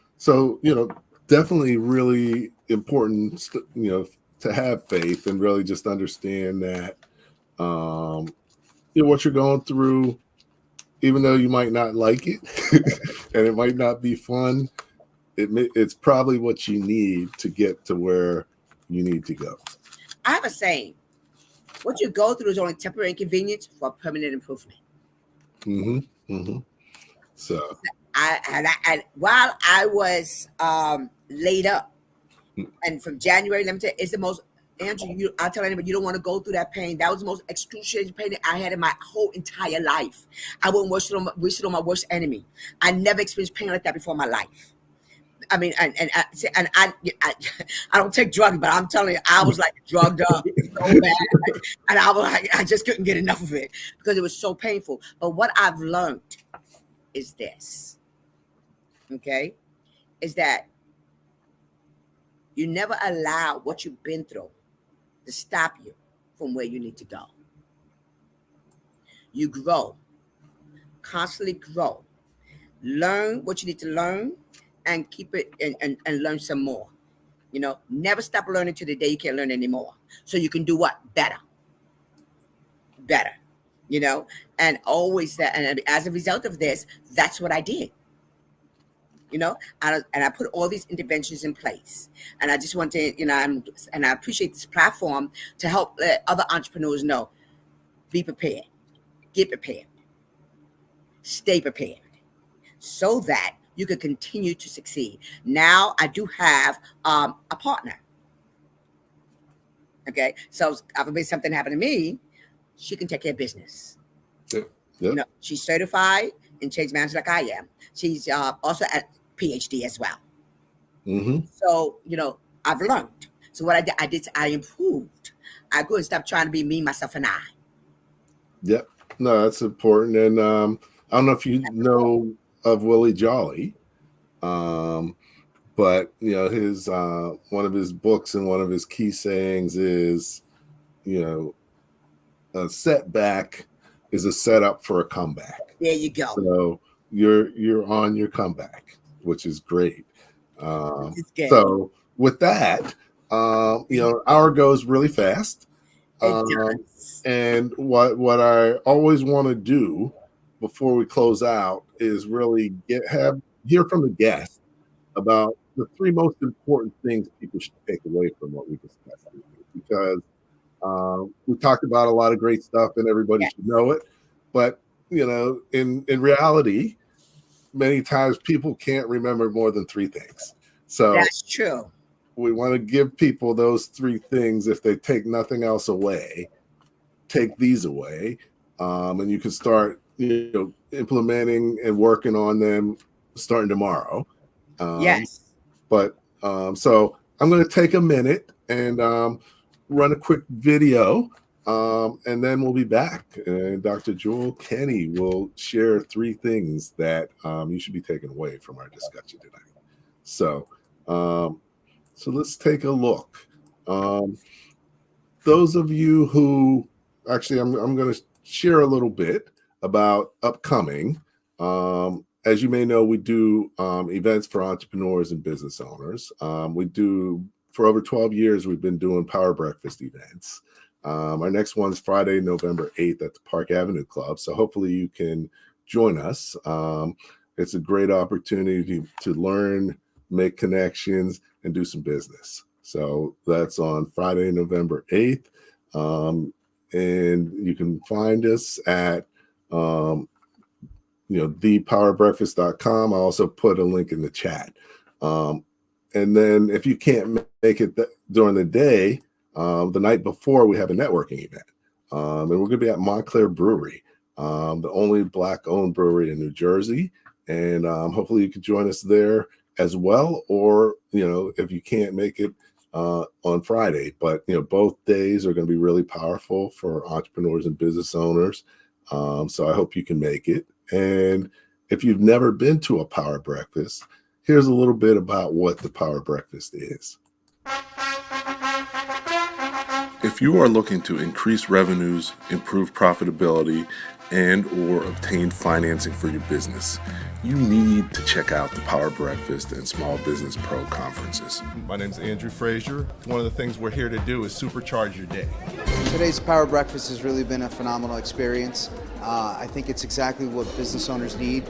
definitely really important to have faith and really just understand that what you're going through, even though you might not like it and it might not be fun, it's probably what you need to get to where you need to go. I have a saying. What you go through is only temporary inconvenience for permanent improvement. So And while I was laid up, and from January, let me tell you, it's the most, Andrew, I'll tell anybody, you don't want to go through that pain. That was the most excruciating pain that I had in my whole entire life. I wouldn't wish it on my worst enemy. I never experienced pain like that before in my life. I mean, I don't take drugs, but I'm telling you, I was like drugged up so bad, and I was like, I just couldn't get enough of it because it was so painful. But what I've learned is this, okay, is that you never allow what you've been through to stop you from where you need to go. You grow, constantly grow, learn what you need to learn, and keep it and learn some more. Never stop learning till the day you can't learn anymore. So you can do what? Better. And always that. And as a result of this, that's what I did. And I put all these interventions in place. And I just want to, and I appreciate this platform to help let other entrepreneurs know, be prepared, get prepared, stay prepared, so that you can continue to succeed. Now I do have a partner. Okay. So if something happened to me, she can take care of business. Yep. She's certified in change management like I am. She's also at Ph.D. as well. So, I've learned. So what I did, I improved. I grew and stopped trying to be me, myself, and I. Yep. No, that's important. And I don't know if you know of Willie Jolly, but his one of his books and one of his key sayings is, a setback is a setup for a comeback. There you go. So you're on your comeback, which is great. So with that, hour goes really fast. And what I always want to do before we close out is really hear from the guest about the 3 most important things people should take away from what we discussed, because we talked about a lot of great stuff and everybody should know it, but in reality, many times people can't remember more than 3 things. So that's true. We want to give people those 3 things. If they take nothing else away, take these away, and you can start implementing and working on them starting tomorrow. Yes. But so I'm going to take a minute and run a quick video, and then we'll be back. And Dr. Julwel Kenney will share 3 things that you should be taking away from our discussion tonight. So let's take a look. Those of you who actually, I'm going to share a little bit about upcoming. As you may know, we do events for entrepreneurs and business owners. We do, for over 12 years, we've been doing Power Breakfast events. Our next one's Friday, November 8th at the Park Avenue Club. So hopefully you can join us. It's a great opportunity to learn, make connections, and do some business. So that's on Friday, November 8th. And you can find us at thepowerbreakfast.com. I also put a link in the chat. And then if you can't make it during the day, the night before, we have a networking event. And we're going to be at Montclair Brewery, the only Black-owned brewery in New Jersey. And hopefully you can join us there as well. Or, if you can't make it on Friday, but, both days are going to be really powerful for entrepreneurs and business owners. So I hope you can make it. And if you've never been to a Power Breakfast, here's a little bit about what the Power Breakfast is. If you are looking to increase revenues, improve profitability, and or obtain financing for your business, you need to check out the Power Breakfast and Small Business Pro conferences. My name is Andrew Frazier. One of the things we're here to do is supercharge your day. Today's Power Breakfast has really been a phenomenal experience. I think it's exactly what business owners need,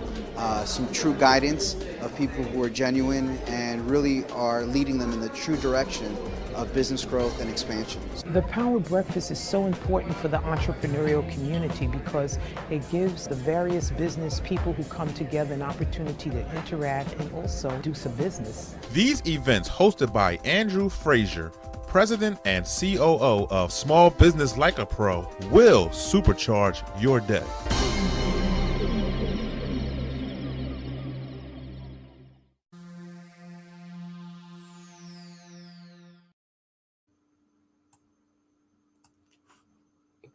some true guidance of people who are genuine and really are leading them in the true direction of business growth and expansion. The Power Breakfast is so important for the entrepreneurial community because it gives the various business people who come together an opportunity to interact and also do some business. These events hosted by Andrew Frazier, President and COO of Small Business Like a Pro, will supercharge your day.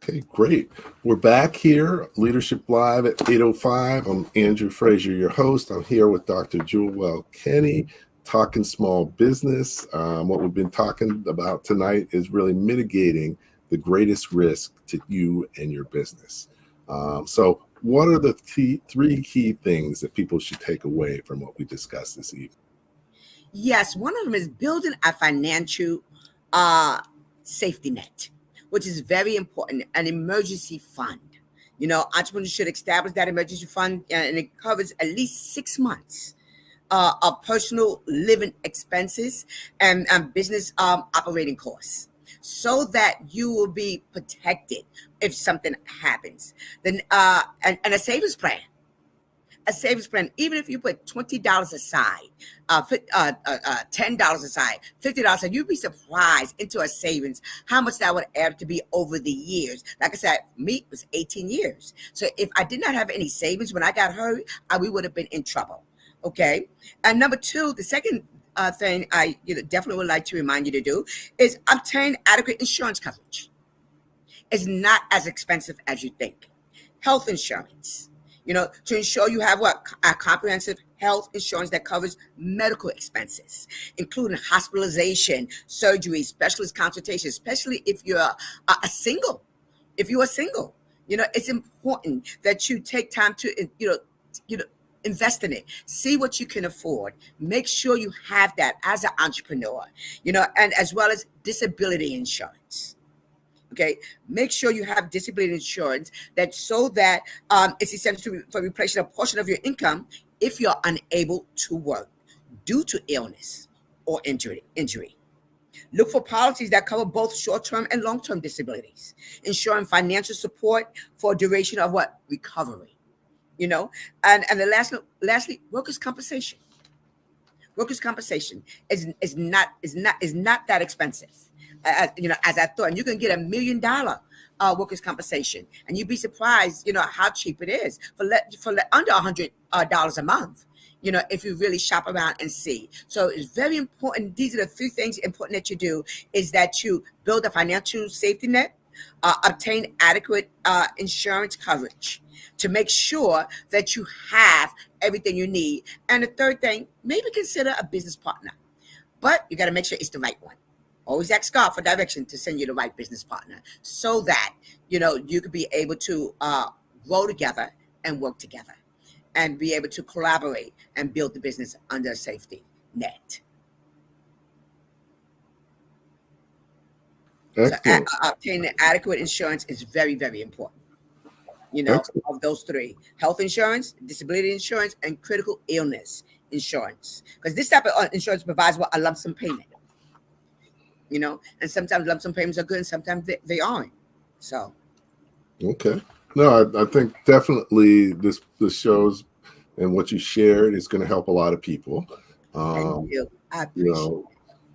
Okay, great. We're back here, Leadership Live at 8:05. I'm Andrew Frazier, your host. I'm here with Dr. Julwel Kenney, talking small business. What we've been talking about tonight is really mitigating the greatest risk to you and your business. So what are the three key things that people should take away from what we discussed this evening? Yes, one of them is building a financial safety net, which is very important, an emergency fund. You know, entrepreneurs should establish that emergency fund, and it covers at least 6 months of personal living expenses and business operating costs, so that you will be protected if something happens. Then and a savings plan. A savings plan, even if you put $20 aside, $10 aside, $50 aside, you'd be surprised into a savings how much that would add to be over the years. Like I said, me, it was 18 years. So if I did not have any savings when I got hurt, we would have been in trouble. Okay. And number two, the second thing I definitely would like to remind you to do is obtain adequate insurance coverage. It's not as expensive as you think. Health insurance. To ensure you have a comprehensive health insurance that covers medical expenses, including hospitalization, surgery, specialist consultation, especially if you're a single. If you are single, it's important that you take time to, invest in it. See what you can afford. Make sure you have that as an entrepreneur, and as well as disability insurance. Okay, make sure you have disability insurance so that it's essential for replacing a portion of your income if you're unable to work due to illness or injury. Look for policies that cover both short-term and long-term disabilities, ensuring financial support for duration of recovery. And the lastly, workers' compensation. Workers' compensation is not that expensive. As I thought, and you can get $1 million workers' compensation, and you'd be surprised, how cheap it is for under $100 a month. If you really shop around and see. So it's very important. These are the three things important that you do: is that you build a financial safety net, obtain adequate insurance coverage to make sure that you have everything you need, and the third thing, maybe consider a business partner, but you got to make sure it's the right one. Always ask God for direction to send you the right business partner so that, you could be able to grow together and work together and be able to collaborate and build the business under a safety net. So obtaining adequate insurance is very, very important. Of those three: health insurance, disability insurance, and critical illness insurance. Because this type of insurance provides a lump sum payment. And sometimes lump sum payments are good and sometimes they aren't. So. Okay. No, I think definitely this shows and what you shared is going to help a lot of people. Thank you. I appreciate it.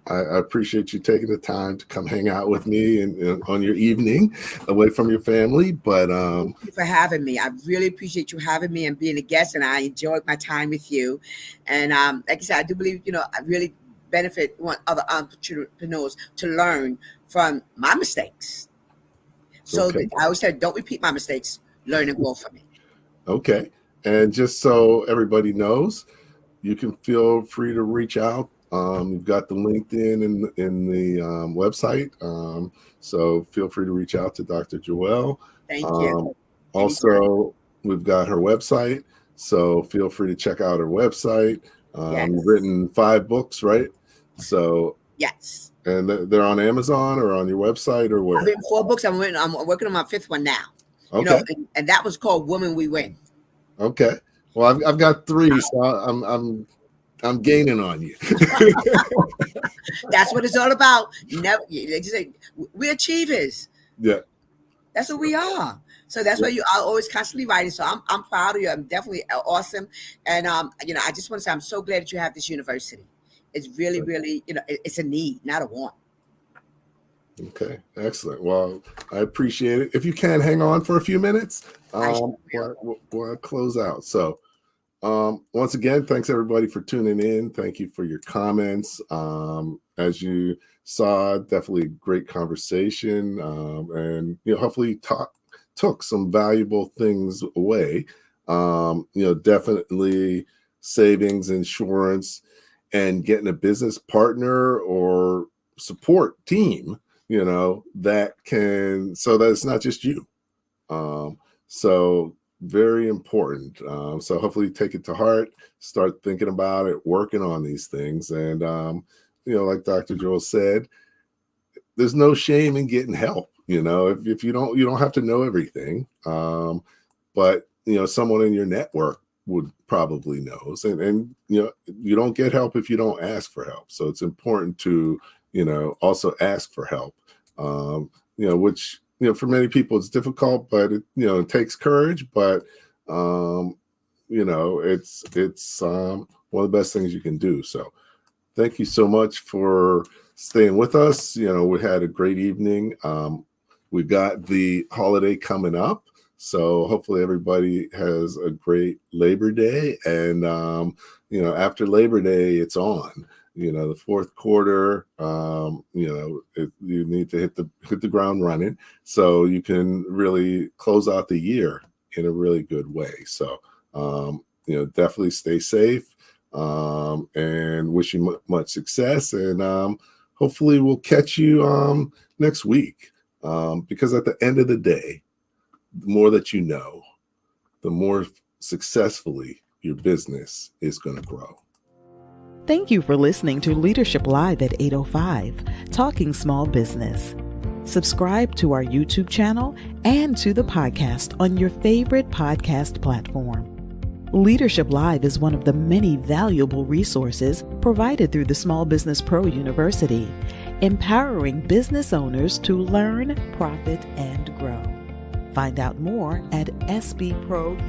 I appreciate you taking the time to come hang out with me and on your evening away from your family. But thank you for having me. I really appreciate you having me and being a guest, and I enjoyed my time with you. And like I said, I do believe, I really benefit other entrepreneurs to learn from my mistakes. So okay. I always said, don't repeat my mistakes, learn and grow from it. Okay. And just so everybody knows, you can feel free to reach out You've got the LinkedIn in the website. So feel free to reach out to Dr. Julwel. Thank you. Also, we've got her website. So feel free to check out her website. Yes. You've written 5 books, right? So yes. And they're on Amazon or on your website or where? I've written 4 books. I'm working on my 5th one now. Okay. You know, and that was called Women We Win. Okay. Well, I've got 3, so I'm gaining on you. That's what it's all about. They just say we're achievers. Yeah. That's what we are. So that's why you are always constantly writing. So I'm proud of you. I'm definitely awesome. And I just want to say I'm so glad that you have this university. It's really, really, it's a need, not a want. Okay, excellent. Well, I appreciate it. If you can hang on for a few minutes, we'll close out. So once again, thanks everybody for tuning in. Thank you for your comments. As you saw, definitely a great conversation. And hopefully took some valuable things away. Definitely savings, insurance, and getting a business partner or support team, that can, so that it's not just you. So very important. So hopefully take it to heart, start thinking about it, working on these things. And, like Dr. Joel said, there's no shame in getting help. If you don't have to know everything. But, someone in your network would probably knows, and you don't get help if you don't ask for help. So it's important to also ask for help, which for many people it's difficult, but it takes courage, but it's one of the best things you can do. So thank you so much for staying with us. We had a great evening. We got the holiday coming up, so hopefully everybody has a great Labor Day. And, after Labor Day, it's on, the fourth quarter, you need to hit the ground running so you can really close out the year in a really good way. So, definitely stay safe, and wish you much success. And hopefully we'll catch you next week, because at the end of the day, the more that you know, the more successfully your business is going to grow. Thank you for listening to Leadership Live at 805, Talking Small Business. Subscribe to our YouTube channel and to the podcast on your favorite podcast platform. Leadership Live is one of the many valuable resources provided through the Small Business Pro University, empowering business owners to learn, profit, and grow. Find out more at sbpro.u.com.